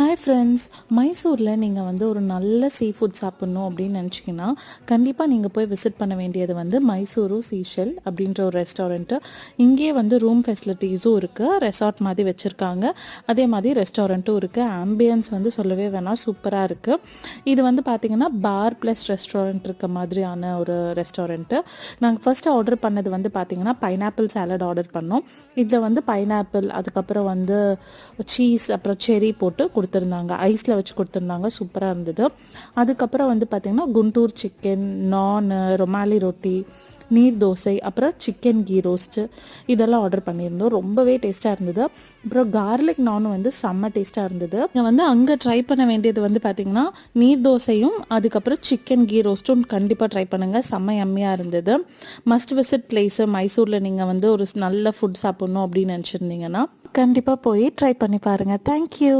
Hi friends, மைசூரில் நீங்கள் வந்து ஒரு நல்ல சீ ஃபுட் சாப்பிட்ணும் அப்படின்னு நினச்சிங்கன்னா கண்டிப்பாக நீங்கள் போய் விசிட் பண்ண வேண்டியது வந்து மைசூரு சீஷெல் அப்படின்ற ஒரு ரெஸ்டாரண்ட்டு. இங்கேயே வந்து ரூம் ஃபெசிலிட்டிஸும் இருக்குது, ரெசார்ட் மாதிரி வச்சுருக்காங்க. அதே மாதிரி ரெஸ்டாரண்ட்டும் இருக்குது. ஆம்பியன்ஸ் வந்து சொல்லவே வேணாம், சூப்பராக இருக்குது. இது வந்து பார்த்திங்கன்னா பார் ப்ளஸ் ரெஸ்டாரண்ட் இருக்க மாதிரியான ஒரு ரெஸ்டாரண்ட்டு. நாங்கள் ஃபஸ்ட்டு ஆர்டர் பண்ணது வந்து பார்த்திங்கன்னா பைனாப்பிள் சாலட் ஆர்டர் பண்ணோம். இதில் வந்து பைனாப்பிள், அதுக்கப்புறம் வந்து சீஸ், அப்புறம் செரி போட்டு கொடுத்துருந்தாங்க, ஐஸில் வச்சு கொடுத்துருந்தாங்க. சூப்பராக இருந்தது. அதுக்கப்புறம் வந்து பார்த்திங்கன்னா குண்டூர் சிக்கன், நான், ரொமாலி ரொட்டி, நீர் தோசை, அப்புறம் சிக்கன் கீ ரோஸ்ட்டு இதெல்லாம் ஆர்டர் பண்ணியிருந்தோம். ரொம்பவே டேஸ்ட்டாக இருந்தது. அப்புறம் கார்லிக் நானும் வந்து செம்ம டேஸ்ட்டாக இருந்தது. நீங்கள் வந்து அங்கே ட்ரை பண்ண வேண்டியது வந்து பார்த்திங்கன்னா நீர் தோசையும் அதுக்கப்புறம் சிக்கன் கீ ரோஸ்ட்டும் கண்டிப்பாக ட்ரை பண்ணுங்கள். செம்ம யம்மியாக இருந்தது. மஸ்ட் விசிட் பிளேஸு மைசூரில். நீங்கள் வந்து ஒரு நல்ல ஃபுட் சாப்பிட்ணும் அப்படின்னு நினச்சிருந்தீங்கன்னா கண்டிப்பாக போய் ட்ரை பண்ணி பாருங்கள். தேங்க்யூ.